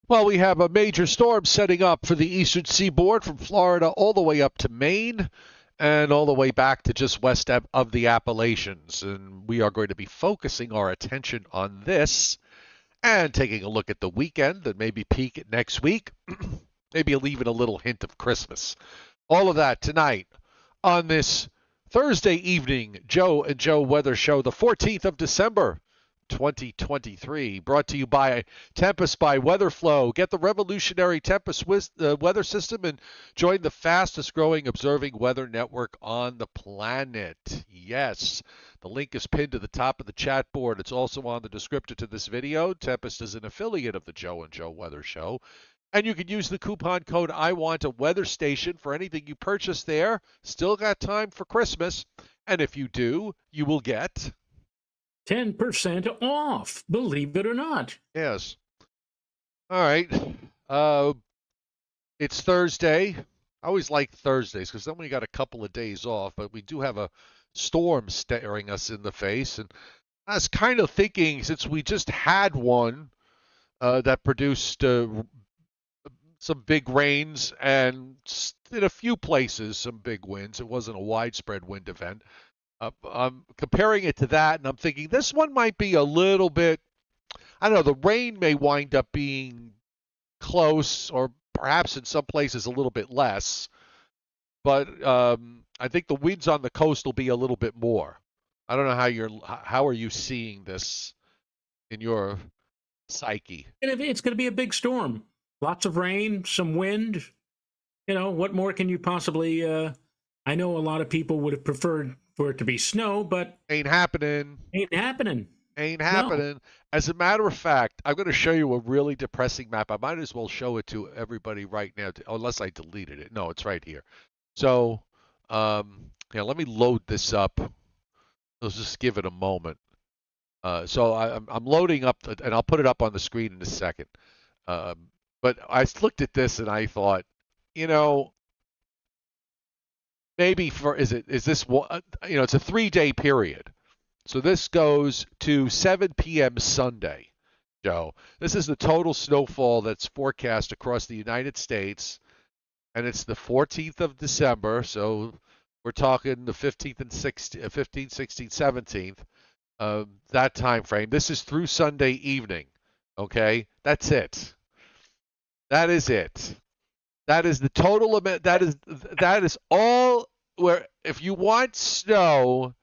Well, we have a major storm setting up for the eastern seaboard from Florida all the way up to Maine and all the way back to just west of the Appalachians. And we are going to be focusing our attention on this and taking a look at the weekend and maybe peek at next week, maybe even a little hint of Christmas. All of that tonight on this Thursday evening Joe and Joe Weather Show, the 14th of December, 2023, brought to you by Tempest by WeatherFlow. Get the revolutionary Tempest weather system and join the fastest growing observing weather network on the planet. Yes, the link is pinned to the top of the chat board. It's also on the descriptor to this video. Tempest is an affiliate of the Joe and Joe Weather Show. And you can use the coupon code I want a weather station for anything you purchase there. Still got time for Christmas. And if you do, you will get 10% off, believe it or not. Yes. All right. It's Thursday. I always like Thursdays because then we got a couple of days off, but we do have a storm staring us in the face. And I was kind of thinking, since we just had one that produced some big rains and in a few places some big winds, it wasn't a widespread wind event. I'm comparing it to that, and I'm thinking this one might be a little bit. I don't know. The rain may wind up being close, or perhaps in some places a little bit less. But I think the winds on the coast will be a little bit more. I don't know how are you seeing this in your psyche? It's going to be a big storm. Lots of rain, some wind. What more can you possibly? I know a lot of people would have preferred for it to be snow, but Ain't happening. ain't happening. Ain't No. happening. As a matter of fact, I'm going to show you a really depressing map. I might as well show it to everybody right now, unless I deleted it. No, it's right here. So, yeah, let me load this up. Let's just give it a moment. So I'm loading up, and I'll put it up on the screen in a second. But I looked at this and I thought, you know, maybe is this it's a 3-day period. So this goes to 7 p.m. Sunday, Joe. This is the total snowfall that's forecast across the United States, and it's the 14th of December. So we're talking the 15th and 16th, 15th, 16th, 17th, that time frame. This is through Sunday evening. Okay, that's it. That is it. That is the total amount. That is all. Where if you want snow,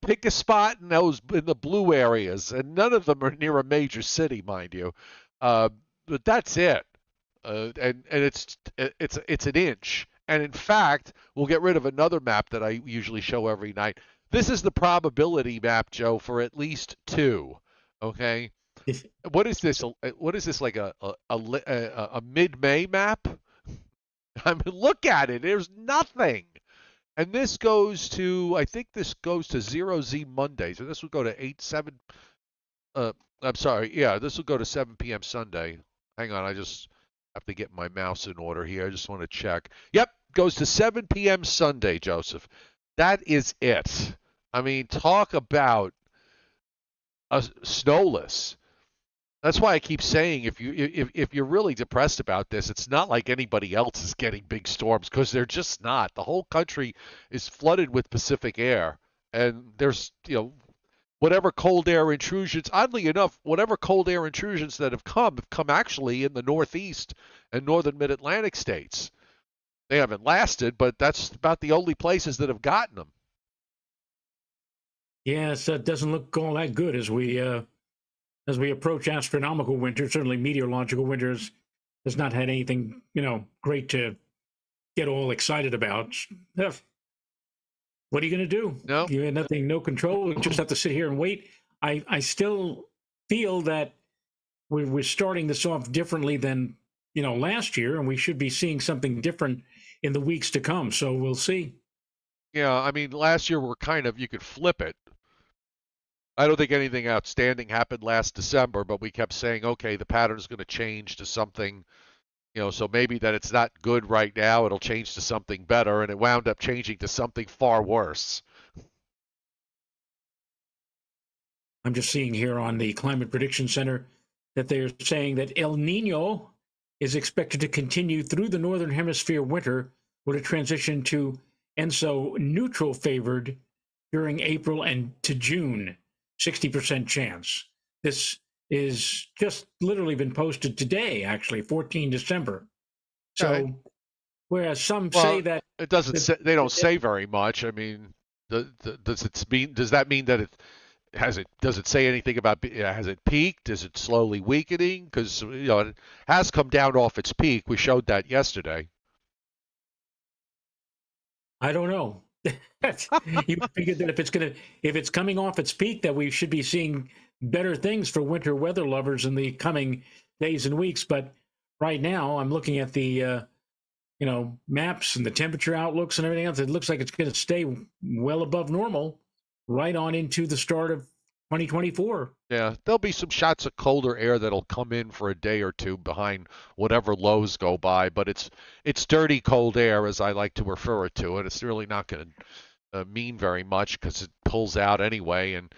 pick a spot in the blue areas, and none of them are near a major city, mind you. But that's it, and it's an inch. And in fact, we'll get rid of another map that I usually show every night. This is the probability map, Joe, for at least two. Okay, what is this? What is this like a mid-May map? I mean, look at it. There's nothing. And this goes to, I think this goes to 0Z Monday. So this will go to 7, I'm sorry. Yeah, this will go to 7 p.m. Sunday. Hang on. I just have to get my mouse in order here. I just want to check. Yep, goes to 7 p.m. Sunday, Joseph. That is it. I mean, talk about a snowless. That's why I keep saying if you're really depressed about this, it's not like anybody else is getting big storms because they're just not. The whole country is flooded with Pacific air, and there's whatever cold air intrusions. Oddly enough, whatever cold air intrusions that have come actually in the Northeast and northern Mid-Atlantic states. They haven't lasted, but that's about the only places that have gotten them. Yes, that doesn't look all that good as we approach astronomical winter. Certainly, meteorological winters has not had anything great to get all excited about. What are you going to do? No, You had nothing, no control. You just have to sit here and wait. I still feel that we're starting this off differently than last year, and we should be seeing something different in the weeks to come. So we'll see. yeah. I mean, last year you could flip it. I don't think anything outstanding happened last December, but we kept saying, okay, the pattern is going to change to something, so maybe that it's not good right now, it'll change to something better, and it wound up changing to something far worse. I'm just seeing here on the Climate Prediction Center that they're saying that El Nino is expected to continue through the northern hemisphere winter with a transition to ENSO neutral favored during April and to June, 60% chance. This is just literally been posted today, actually, 14 December. Okay. So, whereas some Well, say that it doesn't the, say, they don't say very much. I mean, does that mean that does it say anything about has it peaked? Is it slowly weakening? Because it has come down off its peak. We showed that yesterday. I don't know. You figured that if it's coming off its peak, that we should be seeing better things for winter weather lovers in the coming days and weeks. But right now, I'm looking at the maps and the temperature outlooks and everything else. It looks like it's going to stay well above normal right on into the start of 2024. Yeah, there'll be some shots of colder air that'll come in for a day or two behind whatever lows go by, but it's dirty cold air, as I like to refer it to, and it's really not going to mean very much because it pulls out anyway, and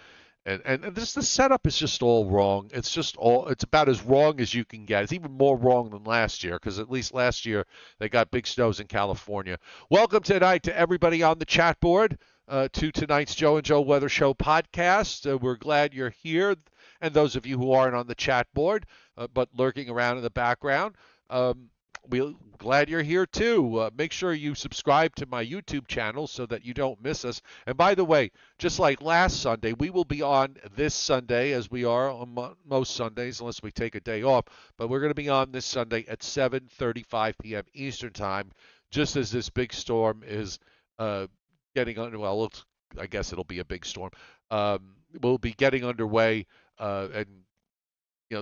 this the setup is just all wrong. It's about as wrong as you can get. It's even more wrong than last year because at least last year they got big snows in California. Welcome tonight to everybody on the chat board. To tonight's Joe and Joe Weather Show podcast. We're glad you're here, and those of you who aren't on the chat board but lurking around in the background, we're glad you're here too. Make sure you subscribe to my YouTube channel so that you don't miss us. And by the way, just like last Sunday, we will be on this Sunday, as we are on most Sundays, unless we take a day off. But we're going to be on this Sunday at 7:35 p.m. Eastern Time, just as this big storm is getting under. Well, I guess it'll be a big storm. We'll be getting underway and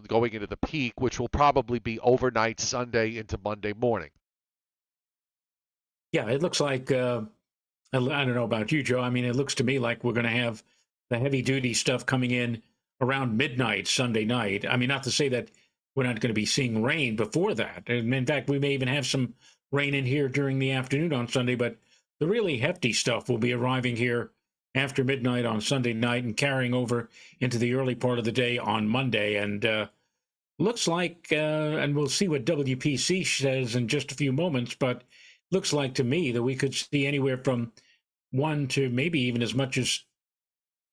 going into the peak, which will probably be overnight Sunday into Monday morning. Yeah, it looks like I don't know about you, Joe. I mean, it looks to me like we're going to have the heavy duty stuff coming in around midnight Sunday night. I mean, not to say that we're not going to be seeing rain before that. And in fact, we may even have some rain in here during the afternoon on Sunday, but the really hefty stuff will be arriving here after midnight on Sunday night and carrying over into the early part of the day on Monday. And looks like, and we'll see what WPC says in just a few moments, but looks like to me that we could see anywhere from 1 to maybe even as much as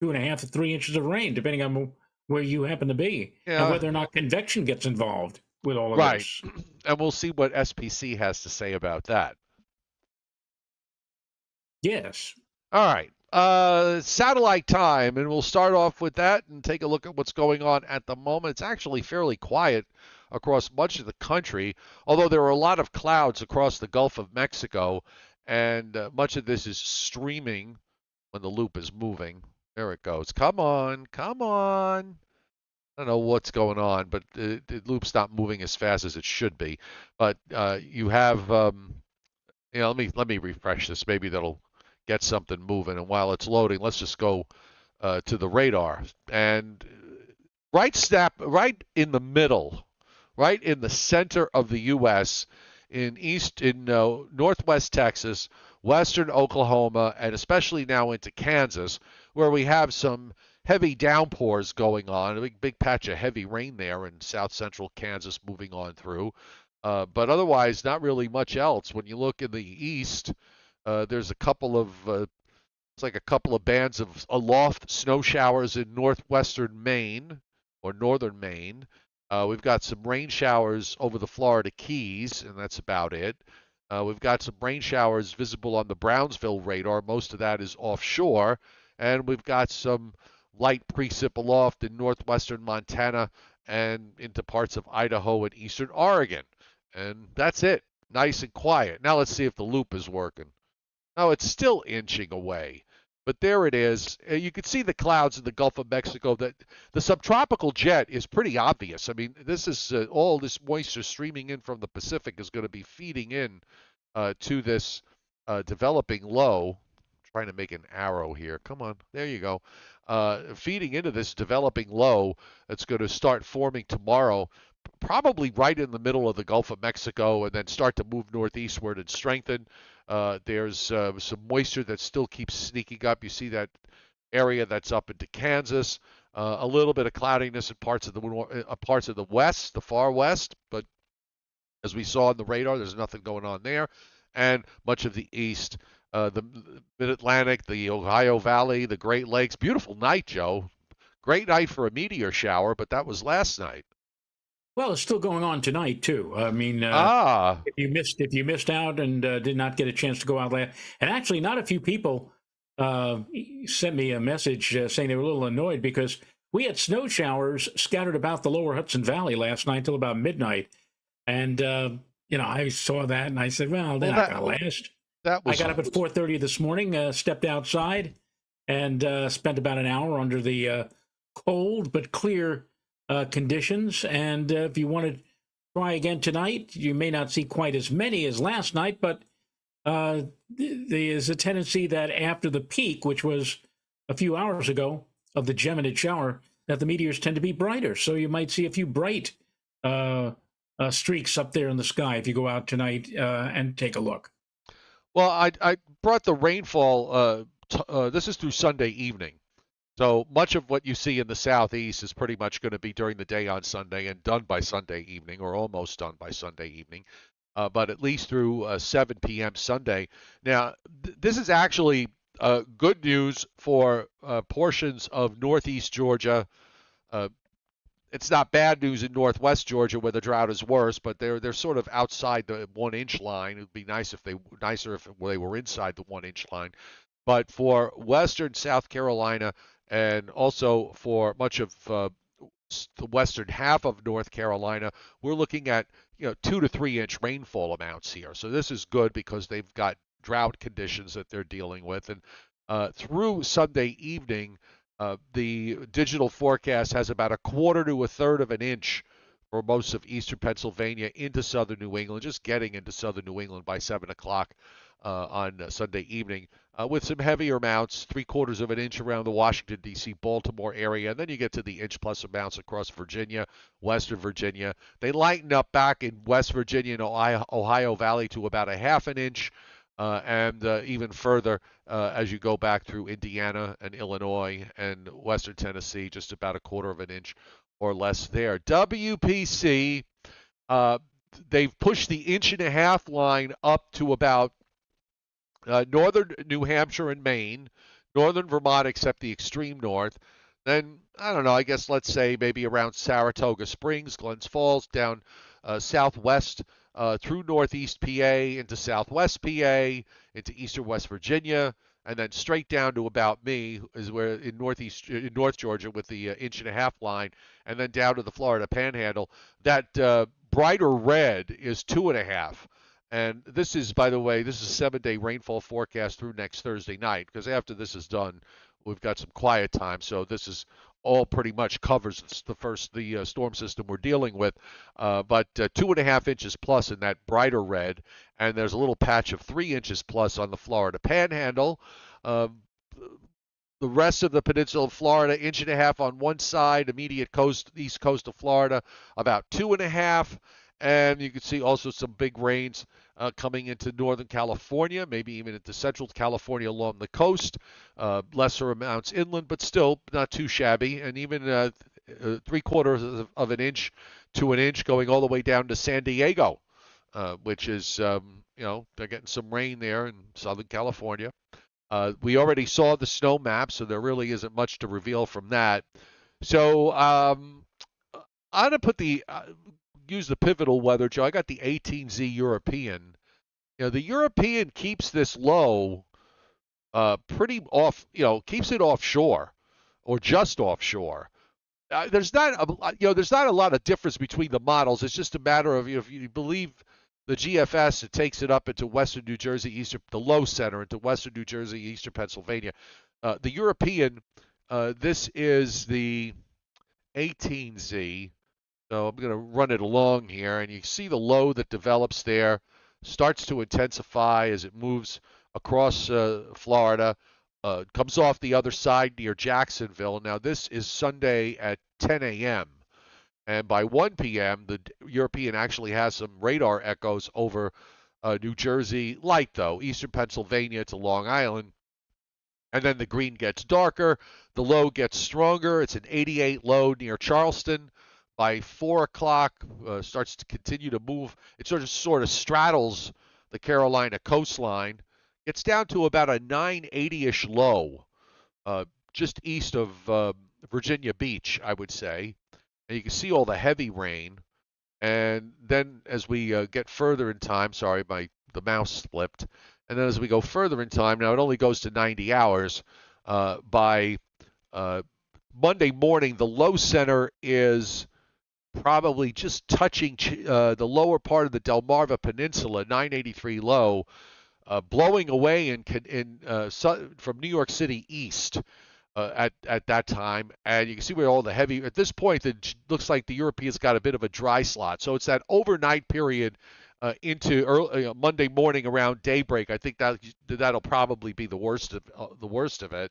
2.5 to 3 inches of rain, depending on where you happen to be and whether or not convection gets involved with all of this. Right. And we'll see what SPC has to say about that. Yes. All right. Satellite time, and we'll start off with that and take a look at what's going on at the moment. It's actually fairly quiet across much of the country, although there are a lot of clouds across the Gulf of Mexico, and much of this is streaming when the loop is moving. There it goes. Come on, come on. I don't know what's going on, but the loop's not moving as fast as it should be. But you have, let me refresh this. Maybe that'll get something moving. And while it's loading, let's just go to the radar. And right in the middle, right in the center of the U.S., in northwest Texas, western Oklahoma, and especially now into Kansas, where we have some heavy downpours going on, a big patch of heavy rain there in south central Kansas moving on through. But otherwise, not really much else. When you look in the east, there's a couple of it's like a couple of bands of aloft snow showers in northwestern Maine or northern Maine. We've got some rain showers over the Florida Keys, and that's about it. We've got some rain showers visible on the Brownsville radar. Most of that is offshore. And we've got some light precip aloft in northwestern Montana and into parts of Idaho and eastern Oregon. And that's it. Nice and quiet. Now let's see if the loop is working. Oh, it's still inching away. But there it is. You can see the clouds in the Gulf of Mexico. That the subtropical jet is pretty obvious. I mean, this is all this moisture streaming in from the Pacific is going to be feeding in to this developing low. I'm trying to make an arrow here. Come on, there you go. Feeding into this developing low that's going to start forming tomorrow, probably right in the middle of the Gulf of Mexico, and then start to move northeastward and strengthen. There's some moisture that still keeps sneaking up. You see that area that's up into Kansas. A little bit of cloudiness in parts of the west, the far west, but as we saw in the radar, there's nothing going on there, and much of the east, the Mid-Atlantic, the Ohio Valley, the Great Lakes. Beautiful night, Joe. Great night for a meteor shower, but that was last night. Well, it's still going on tonight too. I mean, Ah, if you missed out and did not get a chance to go out there, and actually, not a few people uh, sent me a message saying they were a little annoyed because we had snow showers scattered about the lower Hudson Valley last night till about midnight, and I saw that and I said, well, they're well, not going to last. that I was got up at 4:30 this morning, stepped outside, and spent about an hour under the cold but clear conditions. And if you want to try again tonight, you may not see quite as many as last night, but there's a tendency that after the peak, which was a few hours ago of the Geminid shower, that the meteors tend to be brighter. So you might see a few bright streaks up there in the sky if you go out tonight and take a look. well. I brought the rainfall. This is through Sunday evening. So much of what you see in the southeast is pretty much going to be during the day on Sunday and done by Sunday evening, or almost done by Sunday evening. But at least through 7 p.m. Sunday. Now, this is actually good news for portions of northeast Georgia. Uh, it's not bad news in northwest Georgia where the drought is worse, but they're sort of outside the 1 inch line. It would be nicer if they were inside the 1 inch line. But for western South Carolina and also for much of the western half of North Carolina, we're looking at 2 to 3 inch rainfall amounts here. So this is good because they've got drought conditions that they're dealing with. And through Sunday evening, the digital forecast has about a quarter to a third of an inch for most of eastern Pennsylvania into southern New England, just getting into southern New England by 7 o'clock on Sunday evening, with some heavier amounts, 3/4 of an inch around the Washington, D.C., Baltimore area. And then you get to the inch plus amounts across Virginia, western Virginia. They lighten up back in West Virginia and Ohio Valley to about a half an inch. And even further as you go back through Indiana and Illinois and western Tennessee, just about a quarter of an inch or less there. WPC, they've pushed the inch-and-a-half line up to about northern New Hampshire and Maine, northern Vermont except the extreme north. Then, I don't know, I guess let's say maybe around Saratoga Springs, Glens Falls, down southwest through northeast PA into southwest PA, into eastern West Virginia, and then straight down to about me is where in North Georgia with the inch-and-a-half line, and then down to the Florida Panhandle. That brighter red is 2.5. And this is, by the way, this is a 7-day rainfall forecast through next Thursday night, because after this is done, we've got some quiet time. So this is all pretty much covers the storm system we're dealing with. But 2.5 inches plus in that brighter red, and there's a little patch of 3 inches plus on the Florida Panhandle. The rest of the peninsula of Florida, inch-and-a-half on one side, immediate coast, east coast of Florida, about 2.5. And you can see also some big rains coming into Northern California, maybe even into Central California along the coast. Lesser amounts inland, but still not too shabby. And even 3/4 of an inch to an inch going all the way down to San Diego, which is, they're getting some rain there in Southern California. We already saw the snow map, so there really isn't much to reveal from that. So I'm going to put use the pivotal weather, Joe. I got the 18Z European. The European keeps this low pretty off, keeps it offshore or just offshore. There's not a lot of difference between the models. It's just a matter of if you believe the GFS, it takes it up into western New Jersey, the low center into western New Jersey, eastern Pennsylvania. The European, this is the 18Z. So I'm going to run it along here, and you see the low that develops there starts to intensify as it moves across Florida, comes off the other side near Jacksonville. Now, this is Sunday at 10 a.m., and by 1 p.m., the European actually has some radar echoes over New Jersey, light though, eastern Pennsylvania to Long Island. And then the green gets darker, the low gets stronger. It's an 88 low near Charleston. By 4 o'clock, starts to continue to move. It sort of straddles the Carolina coastline. Gets down to about a 980-ish low, just east of Virginia Beach, I would say. And you can see all the heavy rain. And then as we get further in time, sorry, the mouse flipped. And then as we go further in time, now it only goes to 90 hours. By Monday morning, the low center is probably just touching the lower part of the Delmarva Peninsula, 983 low, blowing away from New York City east. At that time, and you can see where all the heavy. At this point, it looks like the Europeans got a bit of a dry slot. So it's that overnight period into early, Monday morning around daybreak. I think that'll probably be the worst of it.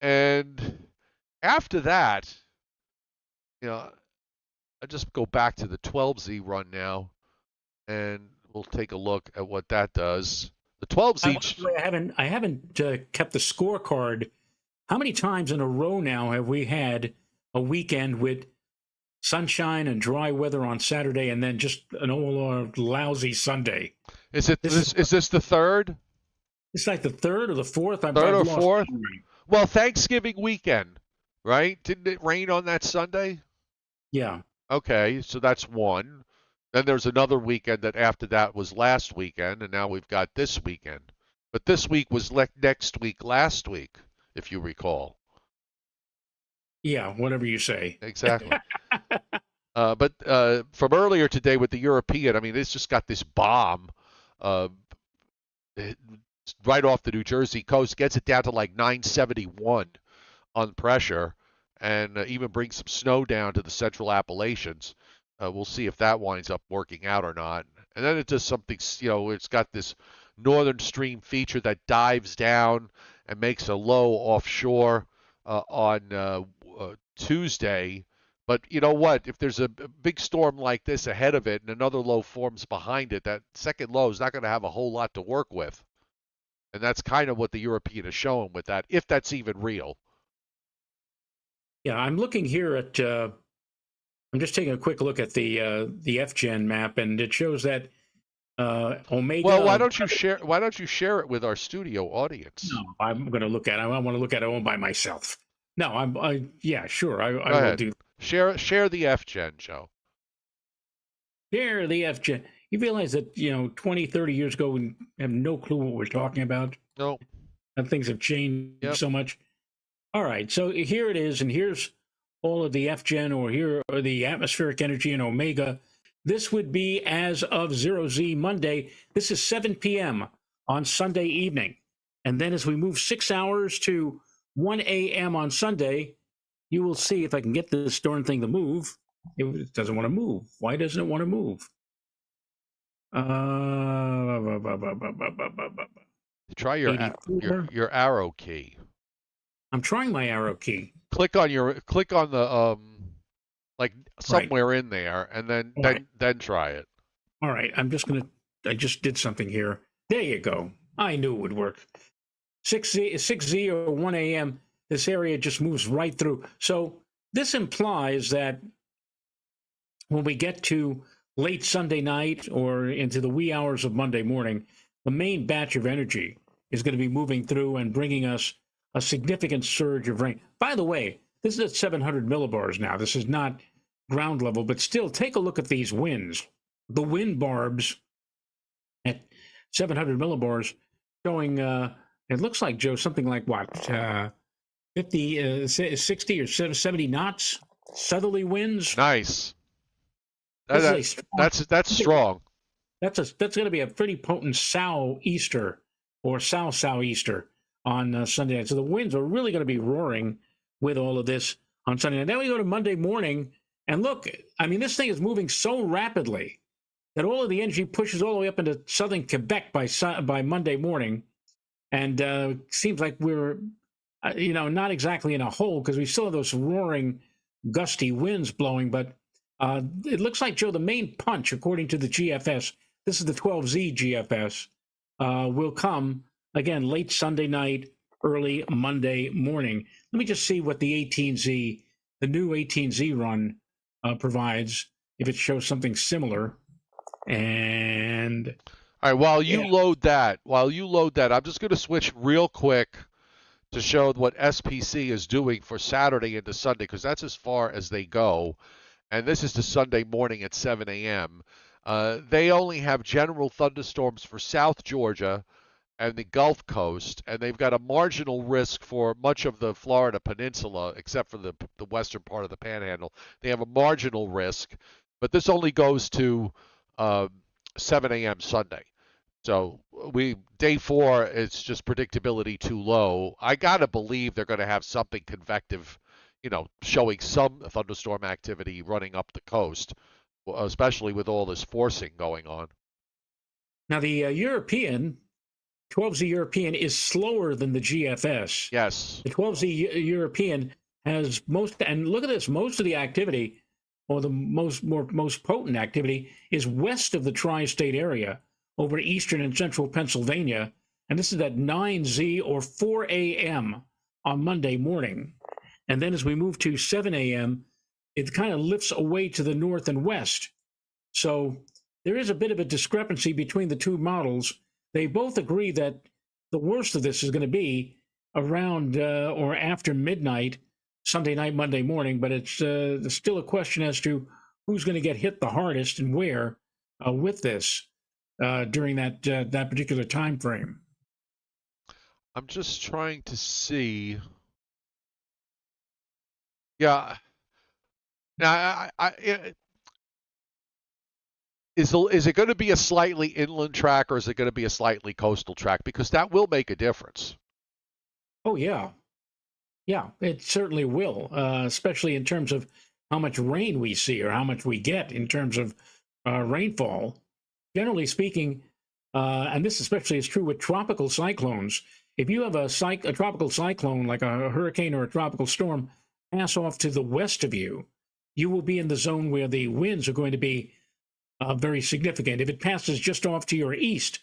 And after that, I just go back to the 12Z run now, and we'll take a look at what that does. The 12Z. I haven't kept the scorecard. How many times in a row now have we had a weekend with sunshine and dry weather on Saturday and then just an old lousy Sunday? Is this the third? It's like the third or the fourth. Third or fourth? Well, Thanksgiving weekend, right? Didn't it rain on that Sunday? Yeah. Okay, so that's one. Then there's another weekend that after that was last weekend, and now we've got this weekend. But this week was next week, last week, if you recall. Yeah, whatever you say. Exactly. But from earlier today with the European, I mean, it's just got this bomb right off the New Jersey coast, gets it down to like 971 on pressure, and even brings some snow down to the central Appalachians. We'll see if that winds up working out or not. And then it does something, it's got this northern stream feature that dives down and makes a low offshore on Tuesday. But you know what? If there's a big storm like this ahead of it and another low forms behind it, that second low is not going to have a whole lot to work with. And that's kind of what the European is showing with that, if that's even real. Yeah, I'm looking here at. I'm just taking a quick look at the FGen map, and it shows that Omega. Well, why don't you share it with our studio audience? No, I'm going to look at it. I want to look at it all by myself. No, yeah, sure. I will do. Share the FGen, Joe. Share the FGen. You realize that, 20, 30 years ago, we have no clue what we're talking about? No. And things have changed so much. All right, so here it is, and here's all of the FGen, or here are the atmospheric energy in Omega. This would be as of 0Z Monday. This is 7 p.m. on Sunday evening. And then as we move 6 hours to 1 a.m. on Sunday, you will see, if I can get this darn thing to move. It doesn't want to move. Why doesn't it want to move? Try your arrow key. I'm trying my arrow key. Click on the like somewhere in there, and then try it. All right, I just did something here. There you go. I knew it would work. 6Z or 1 a.m. This area just moves right through. So this implies that when we get to late Sunday night or into the wee hours of Monday morning, the main batch of energy is going to be moving through and bringing us a significant surge of rain. By the way, this is at 700 millibars now. This is not ground level, but still, take a look at these winds. The wind barbs at 700 millibars showing, it looks like, Joe, something like what, 50, 60 or 70 knots, southerly winds. Nice. That's strong. That's going to be a pretty potent sou'easter or sou'easter on Sunday night. So the winds are really going to be roaring with all of this on Sunday night. Then we go to Monday morning, and look, I mean, this thing is moving so rapidly that all of the energy pushes all the way up into southern Quebec by Monday morning, and seems like we're, not exactly in a hole because we still have those roaring, gusty winds blowing. But it looks like, Joe, the main punch, according to the GFS, this is the 12Z GFS, will come again late Sunday night early Monday morning. Let me just see what the new 18Z run provides, if it shows something similar. And All right, while yeah, you load that, I'm just going to switch real quick to show what SPC is doing for Saturday into Sunday, because that's as far as they go. And this is to Sunday morning at 7 a.m. They only have general thunderstorms for South Georgia and the Gulf Coast, and they've got a marginal risk for much of the Florida Peninsula, except for the western part of the Panhandle. They have a marginal risk, but this only goes to 7 a.m. Sunday. So day 4, it's just predictability too low. I gotta believe they're going to have something convective, showing some thunderstorm activity running up the coast, especially with all this forcing going on. Now the European 12Z European is slower than the GFS. Yes. The 12Z European has and look at this, most of the activity, or the most potent activity, is west of the tri-state area, over eastern and central Pennsylvania, and this is at 9Z or 4 a.m. on Monday morning. And then as we move to 7 a.m., it kind of lifts away to the north and west. So there is a bit of a discrepancy between the two models. They both agree that the worst of this is going to be around or after midnight, Sunday night, Monday morning, but it's still a question as to who's going to get hit the hardest and where with this during that particular time frame. I'm just trying to see. Yeah. Now, is it going to be a slightly inland track, or is it going to be a slightly coastal track? Because that will make a difference. Oh, yeah. Yeah, it certainly will, especially in terms of how much rain we see or how much we get in terms of rainfall. Generally speaking, and this especially is true with tropical cyclones, if you have a tropical cyclone like a hurricane or a tropical storm pass off to the west of you, you will be in the zone where the winds are going to be very significant. If it passes just off to your east,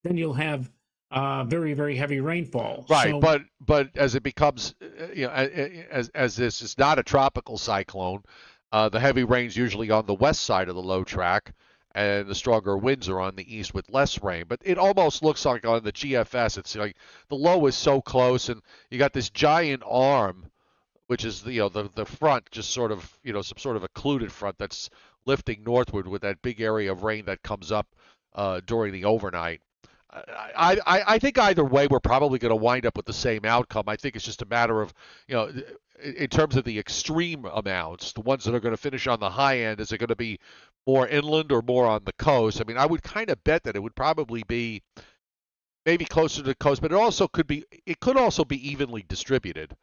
then you'll have very, very heavy rainfall. Right, so, but as it becomes, as this is not a tropical cyclone, the heavy rain's usually on the west side of the low track, and the stronger winds are on the east with less rain. But it almost looks like on the GFS, it's like the low is so close, and you got this giant arm, which is the front, just sort of some sort of occluded front that's lifting northward with that big area of rain that comes up during the overnight. I think either way, we're probably going to wind up with the same outcome. I think it's just a matter of, in terms of the extreme amounts, the ones that are going to finish on the high end, is it going to be more inland or more on the coast? I mean, I would kind of bet that it would probably be maybe closer to the coast, but it could also be evenly distributed,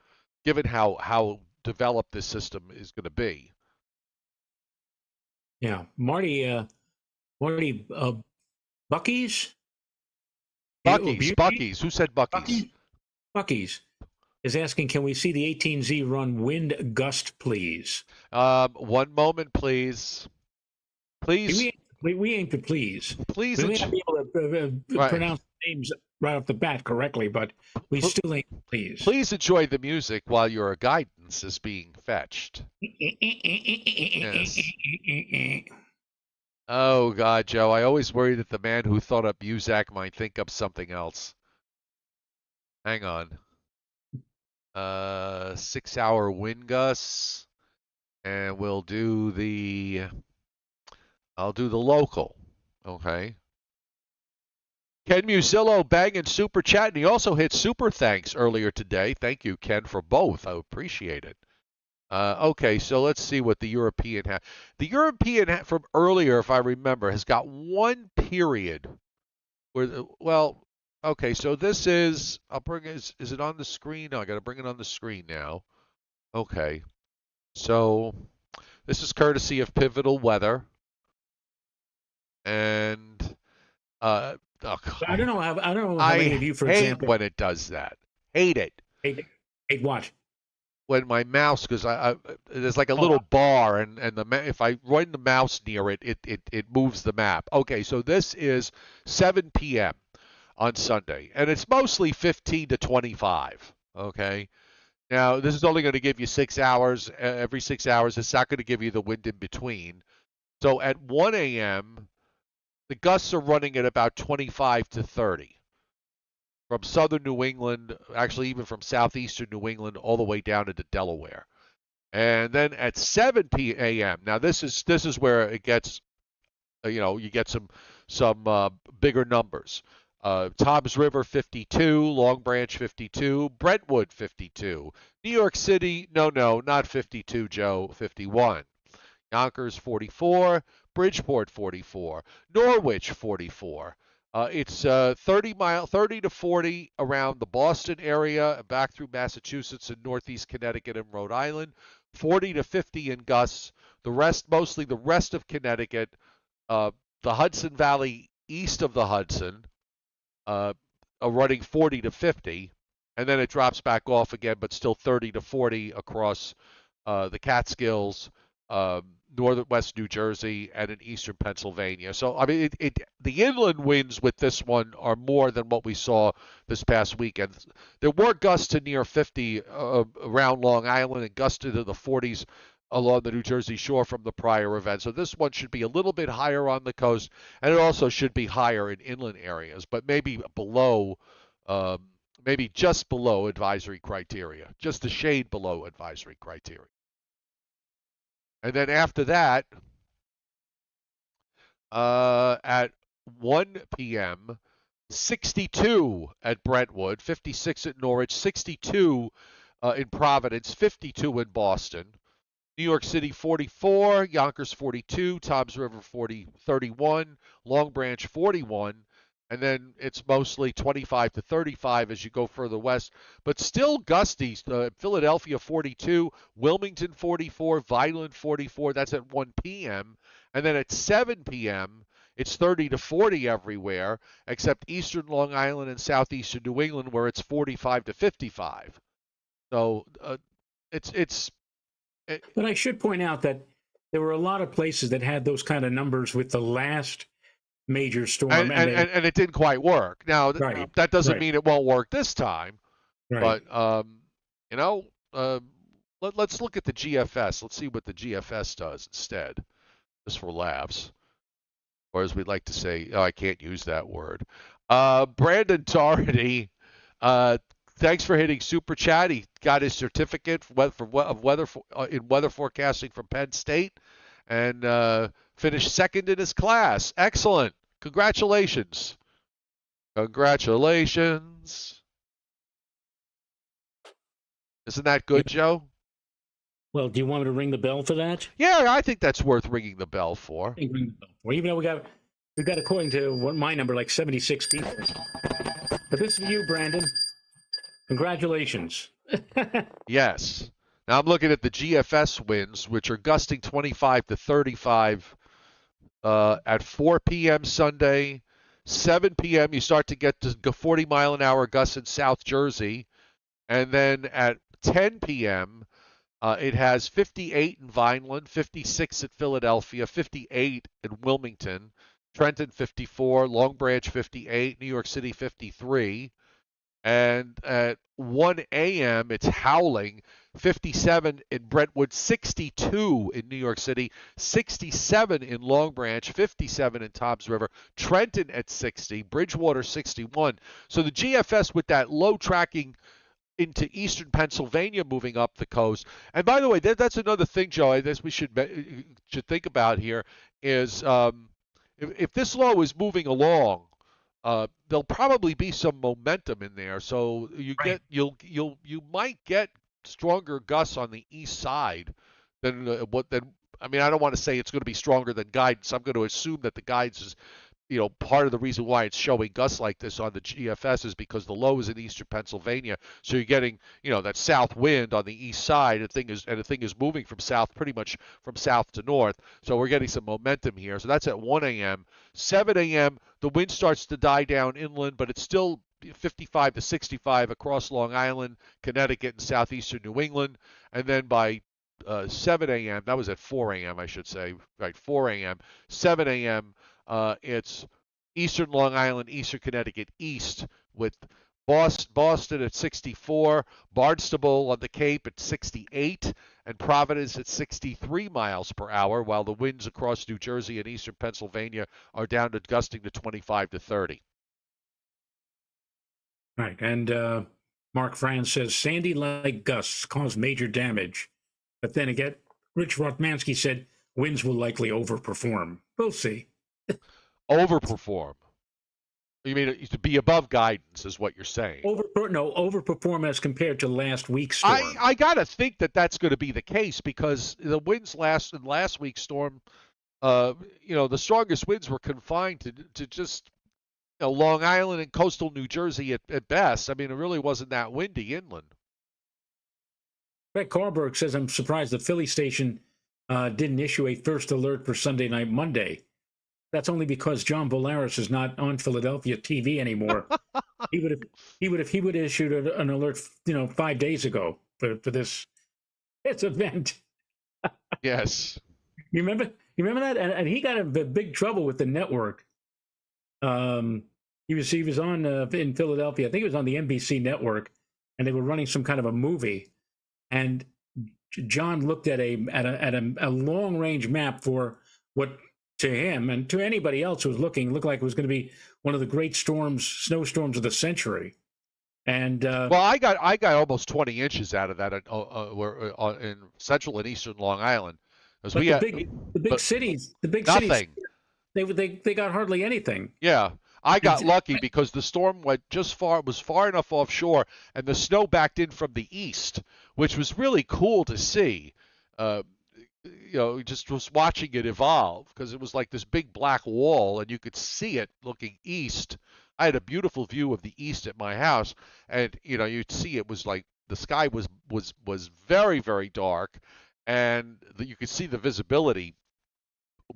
given how developed this system is going to be. Yeah, Marty, Bucky's? Bucky's. Who said Bucky's? Bucky's is asking, can we see the 18Z run wind gust, please? 1 moment, please. Please. We aim to please. Please. We may not be able to pronounce names right off the bat correctly, but we still aim to please. Please enjoy the music while your guidance is being fetched. Yes. Oh, God, Joe, I always worry that the man who thought up Muzak might think up something else. Hang on. 6-hour wind gusts, and I'll do the local, okay? Ken Musillo banging super chat, and he also hit super thanks earlier today. Thank you, Ken, for both. I appreciate it. Okay, so let's see what the European had. The European from earlier, if I remember, has got one period where, okay, so this is, is it on the screen? No, I got to bring it on the screen now. Okay, so this is courtesy of Pivotal Weather. And, I don't know how many of you, for example. I hate when it does that. Hate it. Hate what? When my mouse, because there's like a little bar, and if I run the mouse near it, it moves the map. Okay, so this is 7 p.m. on Sunday, and it's mostly 15 to 25. Okay. Now, this is only going to give you 6 hours. Every 6 hours, it's not going to give you the wind in between. So at 1 a.m., the gusts are running at about 25 to 30 from southern New England, actually even from southeastern New England, all the way down into Delaware. And then at 7 p.m. Now this is where it gets, you get some bigger numbers. Toms River 52, Long Branch 52, Brentwood 52, New York City, no, not 52, Joe, 51. Yonkers 44, Bridgeport 44, Norwich 44. It's 30 to 40 around the Boston area, back through Massachusetts and northeast Connecticut and Rhode Island. 40 to 50 in gusts. The rest, mostly the rest of Connecticut, the Hudson Valley east of the Hudson, are running 40 to 50, and then it drops back off again, but still 30 to 40 across the Catskills, northwest New Jersey, and in eastern Pennsylvania. So, I mean, the inland winds with this one are more than what we saw this past weekend. There were gusts to near 50 around Long Island and gusts into the 40s along the New Jersey shore from the prior event. So this one should be a little bit higher on the coast, and it also should be higher in inland areas, but maybe below, maybe just below advisory criteria, just a shade below advisory criteria. And then after that, at 1 p.m., 62 at Brentwood, 56 at Norwich, 62 in Providence, 52 in Boston. New York City 44, Yonkers 42, Toms River 31, Long Branch 41, and then it's mostly 25 to 35 as you go further west, but still gusty. Philadelphia 42, Wilmington 44, Vineland 44. That's at 1 p.m. And then at 7 p.m., it's 30 to 40 everywhere except eastern Long Island and southeastern New England where it's 45 to 55. So it's. But I should point out that there were a lot of places that had those kind of numbers with the last major storm. And it didn't quite work. Now, that doesn't mean it won't work this time. Right. But, let's look at the GFS. Let's see what the GFS does instead, just for laughs. Or as we'd like to say, I can't use that word. Brandon Tardy, thanks for hitting Super Chat. He got his certificate of weather in weather forecasting from Penn State and finished second in his class. Excellent. Congratulations. Congratulations. Isn't that good, Joe? Well, do you want me to ring the bell for that? Yeah, I think that's worth ringing the bell for. Even though we got according to my number like 76 people. But this is for you, Brandon. Congratulations. Yes. Now I'm looking at the GFS winds, which are gusting 25 to 35 at 4 p.m. Sunday. 7 p.m. you start to get to 40-mile-an-hour gusts in South Jersey. And then at 10 p.m., it has 58 in Vineland, 56 at Philadelphia, 58 in Wilmington, Trenton 54, Long Branch 58, New York City 53. And at 1 a.m., it's howling, 57 in Brentwood, 62 in New York City, 67 in Long Branch, 57 in Toms River, Trenton at 60, Bridgewater 61. So the GFS with that low tracking into eastern Pennsylvania moving up the coast. And by the way, that's another thing, Joe, I guess we should think about here is if this low is moving along, there'll probably be some momentum in there, so you might get stronger gusts on the east side than I mean, I don't want to say it's going to be stronger than guidance. I'm going to assume that the guidance is, part of the reason why it's showing gusts like this on the GFS is because the low is in eastern Pennsylvania, so you're getting, that south wind on the east side. The thing is moving from south, pretty much from south to north, so we're getting some momentum here. So that's at 1 a.m. 7 a.m., the wind starts to die down inland, but it's still 55 to 65 across Long Island, Connecticut, and southeastern New England. And then by 7 a.m., that was at 4 a.m., I should say, right, 4 a.m., 7 a.m., it's Eastern Long Island, Eastern Connecticut east with Boston at 64, Barnstable on the Cape at 68, and Providence at 63 miles per hour, while the winds across New Jersey and eastern Pennsylvania are down to gusting to 25 to 30. Right. And Mark Franz says Sandy-like gusts cause major damage. But then again, Rich Rotmansky said winds will likely overperform. We'll see. Overperform. You mean to be above guidance is what you're saying? Overperform as compared to last week's storm. I gotta think that that's going to be the case because the winds in last week's storm, the strongest winds were confined to just Long Island and coastal New Jersey at best. I mean, it really wasn't that windy inland. Brett Carberg says, I'm surprised the Philly station didn't issue a first alert for Sunday night Monday. That's only because John Bolaris is not on Philadelphia TV anymore. he would have issued an alert, 5 days ago for this event. Yes. You remember that? And he got in big trouble with the network. He was on in Philadelphia. I think it was on the NBC network, and they were running some kind of a movie. And John looked at a long range map for what to him and to anybody else who was looking looked like it was going to be one of the great snowstorms of the century. And well, I got almost 20 inches out of that in central and eastern Long Island. The big cities, they got hardly anything. Yeah. I got lucky because the storm was far enough offshore, and the snow backed in from the east, which was really cool to see. Just was watching it evolve because it was like this big black wall, and you could see it looking east. I had a beautiful view of the east at my house, and you'd see it was like the sky was very, very dark, and you could see the visibility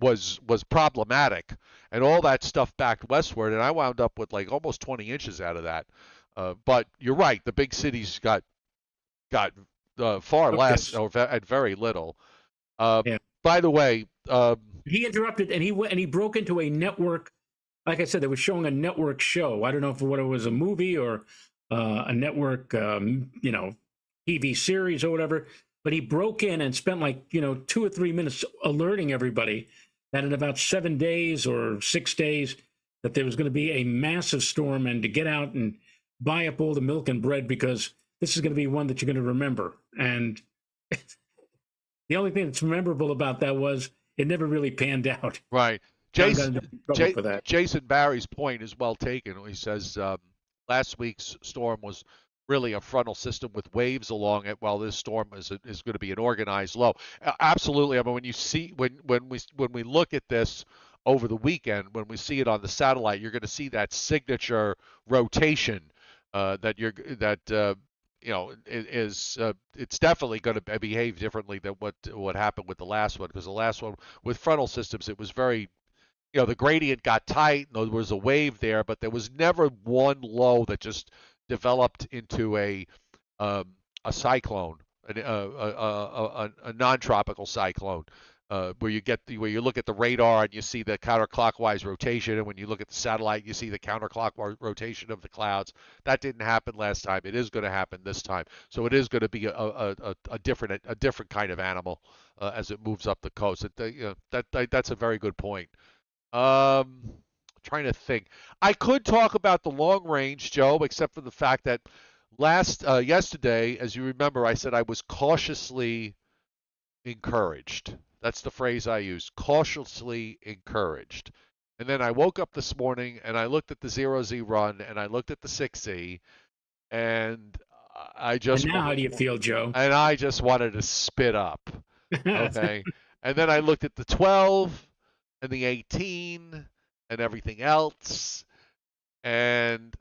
was problematic, and all that stuff backed westward, and I wound up with like almost 20 inches out of that. But you're right, the big cities got far less and very little. Yeah. By the way, he interrupted and he broke into a network. Like I said, they were showing a network show. I don't know if what it was, a movie or a network, TV series or whatever. But he broke in and spent 2 or 3 minutes alerting everybody that in about 7 days or 6 days that there was going to be a massive storm and to get out and buy up all the milk and bread because this is going to be one that you're going to remember. And the only thing that's memorable about that was it never really panned out. Right. Jason Barry's point is well taken. He says last week's storm was really a frontal system with waves along it, while this storm is going to be an organized low. Absolutely. I mean, when we look at this over the weekend, when we see it on the satellite, you're going to see that signature rotation it's definitely going to behave differently than what happened with the last one, because the last one with frontal systems, it was very, the gradient got tight and there was a wave there, but there was never one low that just developed into a cyclone, a non-tropical cyclone, where you look at the radar and you see the counterclockwise rotation, and when you look at the satellite you see the counterclockwise rotation of the clouds. That didn't happen last time. It is going to happen this time. So it is going to be a different kind of animal as it moves up the coast. That's a very good point. Trying to think. I could talk about the long range, Joe, except for the fact that yesterday, as you remember, I said I was cautiously encouraged. That's the phrase I used, cautiously encouraged. And then I woke up this morning and I looked at the 0Z run and I looked at the 6Z, and And now how do you feel, Joe? And I just wanted to spit up. Okay. And then I looked at the 12 and the 18 and everything else, and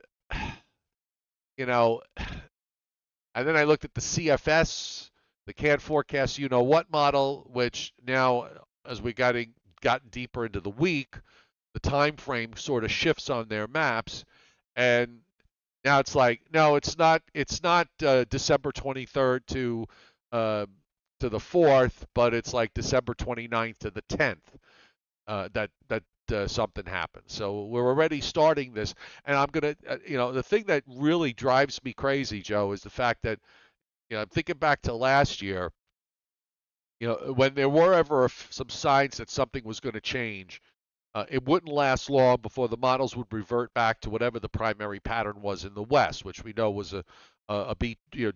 and then I looked at the CFS, the CAD forecast what model, which now, as we gotten deeper into the week, the time frame sort of shifts on their maps, and now it's like, no, it's not December 23rd to the 4th, but it's like December 29th to the 10th. That something happens. So we're already starting this, and I'm gonna, the thing that really drives me crazy, Joe, is the fact that, I'm thinking back to last year, when there were ever some signs that something was going to change, it wouldn't last long before the models would revert back to whatever the primary pattern was in the west, which we know was a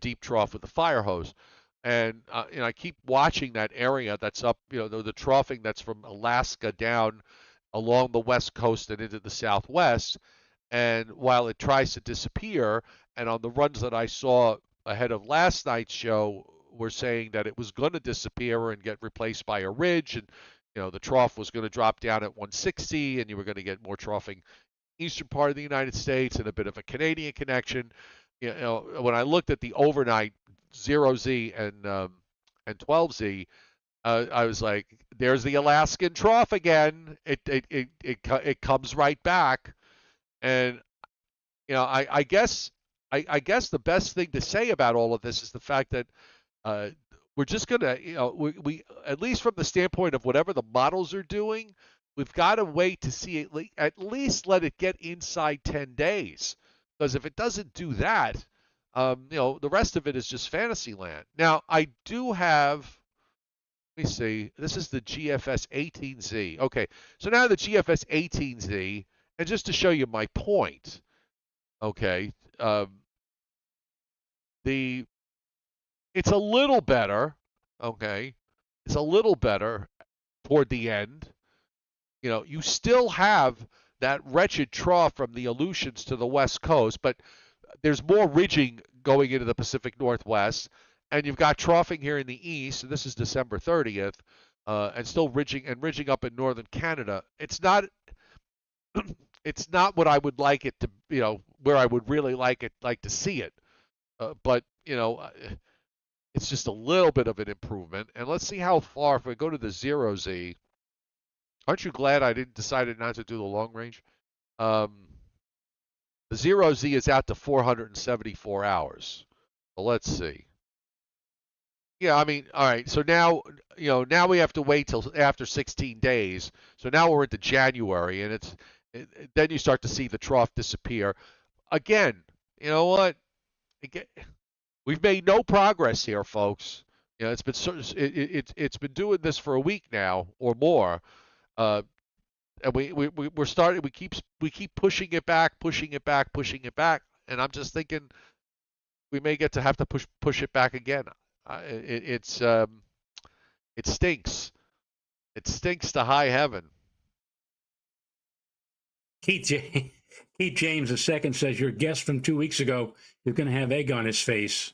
deep trough with a fire hose. And I keep watching that area that's up, the troughing that's from Alaska down along the west coast and into the southwest. And while it tries to disappear, and on the runs that I saw ahead of last night's show, were saying that it was going to disappear and get replaced by a ridge, and the trough was going to drop down at 160, and you were going to get more troughing eastern part of the United States and a bit of a Canadian connection. When I looked at the overnight 0Z and 12Z, I was like, "There's the Alaskan trough again. It comes right back." And I guess the best thing to say about all of this is the fact that we're just gonna, we at least from the standpoint of whatever the models are doing, we've got to wait to see at least let it get inside 10 days, because if it doesn't do that, the rest of it is just fantasy land. Now I do have. Let me see. This is the GFS 18Z. Okay, so now the GFS 18Z, and just to show you my point, okay, it's a little better, okay? It's a little better toward the end. You still have that wretched trough from the Aleutians to the west coast, but there's more ridging going into the Pacific Northwest, and you've got troughing here in the east, and this is December 30th, and still ridging up in northern Canada. It's not what I would like it to, where I would really like to see it, but it's just a little bit of an improvement. And let's see how far, if we go to the 0Z, aren't you glad I decided not to do the long range? The 0Z is out to 474 hours. Well, let's see. Yeah, I mean, all right. So now, now we have to wait till after 16 days. So now we're into January, and then you start to see the trough disappear. Again, you know what? We've made no progress here, folks. It's been doing this for a week now or more, and we're starting. We keep pushing it back, and I'm just thinking we may get to have to push it back again. It stinks. It stinks to high heaven. Keith James II says your guest from 2 weeks ago is going to have egg on his face.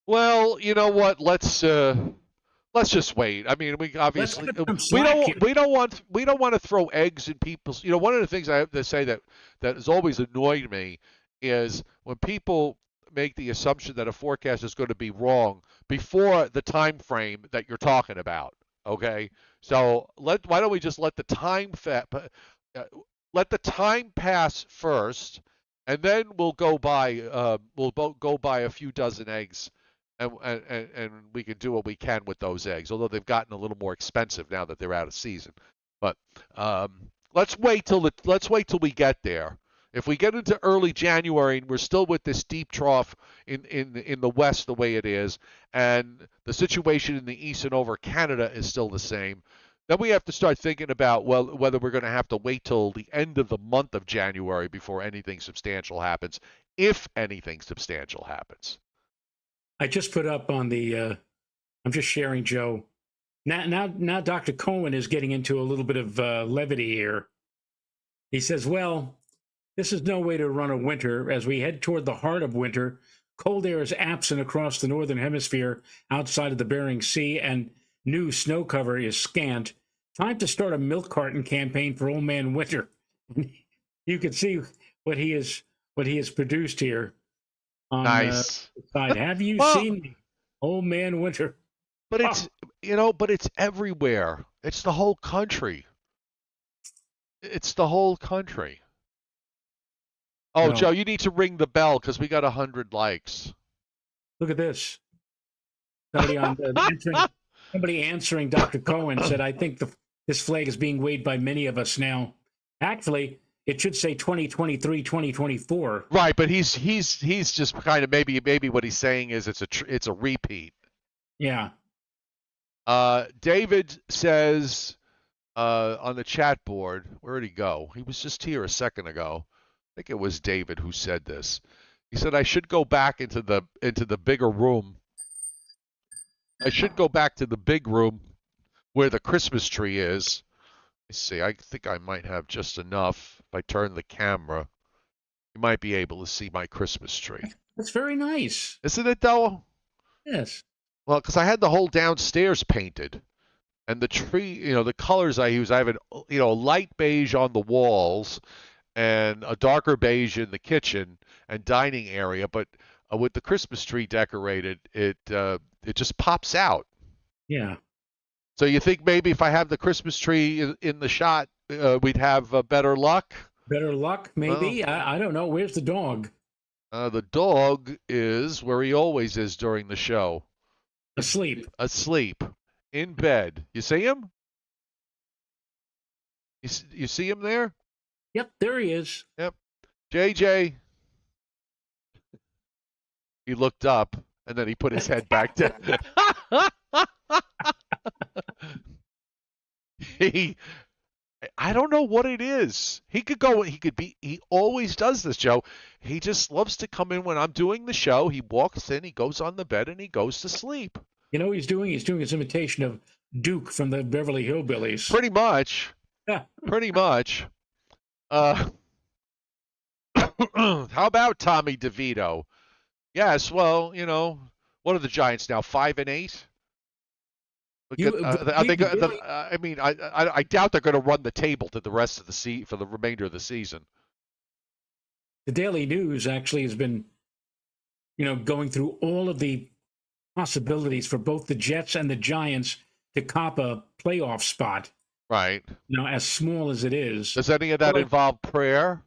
Well, you know what? Let's just wait. I mean, we obviously we don't want to throw eggs in people's. One of the things I have to say that has always annoyed me is when people make the assumption that a forecast is going to be wrong before the time frame that you're talking about. Okay, so why don't we just let the time pass first, and then we'll go buy a few dozen eggs. And we can do what we can with those eggs, although they've gotten a little more expensive now that they're out of season. But let's wait till we get there. If we get into early January and we're still with this deep trough in the west the way it is, and the situation in the east and over Canada is still the same, then we have to start thinking about whether we're going to have to wait till the end of the month of January before anything substantial happens, if anything substantial happens. I just put up on the, I'm just sharing, Joe. Now Dr. Cohen is getting into a little bit of levity here. He says, well, this is no way to run a winter. As we head toward the heart of winter, cold air is absent across the northern hemisphere outside of the Bering Sea, and new snow cover is scant. Time to start a milk carton campaign for Old Man Winter. You can see what he has produced here. On, nice. Side. Have you seen Old Man Winter? But it's but it's everywhere. It's the whole country. It's the whole country. Oh, no. Joe, you need to ring the bell because we got 100 likes. Look at this. Somebody answering Dr. Cohen said, "I think this flag is being waved by many of us now. Actually, it should say 2023, 2024. Right, but he's just kind of maybe what he's saying is it's a repeat. Yeah. David says on the chat board, where'd he go? He was just here a second ago. I think it was David who said this. He said I should go back into the bigger room. I should go back to the big room where the Christmas tree is. Let's see. I think I might have just enough. If I turn the camera, you might be able to see my Christmas tree. That's very nice. Isn't it, though? Yes. Well, because I had the whole downstairs painted. And the tree, the colors I use, I have a light beige on the walls and a darker beige in the kitchen and dining area. But with the Christmas tree decorated, it just pops out. Yeah. So you think maybe if I have the Christmas tree in the shot, we'd have better luck? Better luck, maybe. Oh. I don't know. Where's the dog? The dog is where he always is during the show. Asleep. Asleep. In bed. You see him? You see him there? Yep, there he is. Yep. JJ. He looked up and then he put his head back down. I don't know what it is. He always does this, Joe. He just loves to come in when I'm doing the show. He walks in, he goes on the bed, and he goes to sleep. You know what he's doing? He's doing his imitation of Duke from the Beverly Hillbillies. Pretty much. Pretty much. How about Tommy DeVito? Yes, well, what are the Giants now, 5-8? I doubt they're going to run the table to the rest of the for the remainder of the season. The Daily News actually has been, going through all of the possibilities for both the Jets and the Giants to cop a playoff spot. Right. As small as it is. Does any of that involve prayer?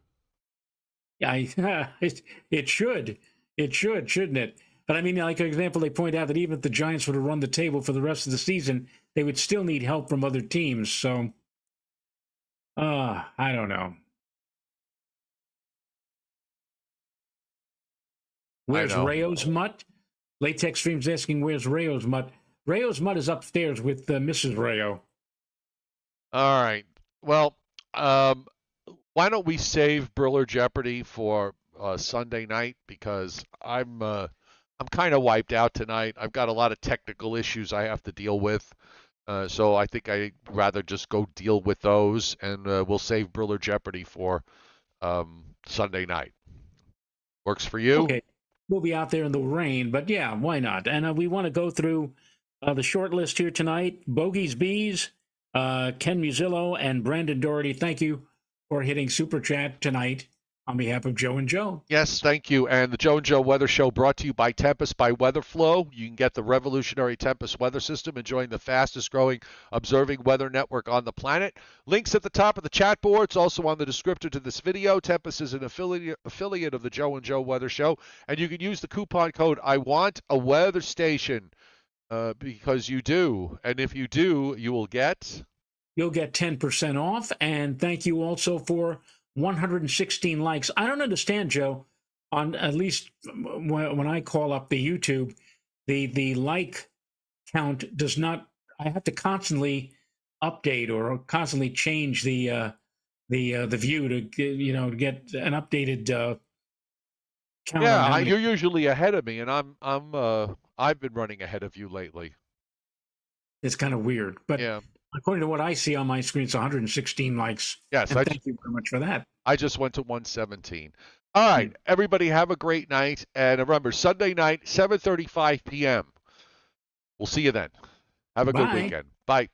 Yeah, it should. It should, shouldn't it? But I mean, like an example, they point out that even if the Giants were to run the table for the rest of the season, they would still need help from other teams. So, I don't know. Where's Rayo's mutt? Latex Stream's asking, where's Rayo's mutt? Rayo's mutt is upstairs with Mrs. Rayo. All right. Well, why don't we save Briller Jeopardy for Sunday night, because I'm kind of wiped out tonight. I've got a lot of technical issues I have to deal with. So I think I'd rather just go deal with those, and we'll save Briller Jeopardy for Sunday night. Works for you? Okay. We'll be out there in the rain, but yeah, why not? And we want to go through the short list here tonight. Bogies Bees, Ken Musillo, and Brandon Doherty. Thank you for hitting Super Chat tonight on behalf of Joe and Joe. Yes, thank you. And the Joe and Joe Weather Show brought to you by Tempest by WeatherFlow. You can get the revolutionary Tempest weather system and join the fastest growing observing weather network on the planet. Links at the top of the chat board. It's also on the descriptor to this video. Tempest is an affiliate of the Joe and Joe Weather Show. And you can use the coupon code I want a weather station because you do. And if you do, you'll get 10% off. And thank you also for 116 likes. I don't understand, Joe, on at least when I call up the YouTube, the like count does not, I have to constantly update or constantly change the view to get an updated count. Yeah, you're usually ahead of me, and I've been running ahead of you lately. It's kind of weird, but yeah. According to what I see on my screen, it's 116 likes. Yes, thank you very much for that. I just went to 117. All right, everybody have a great night. And remember, Sunday night, 7:35 p.m. We'll see you then. Have a good weekend. Bye.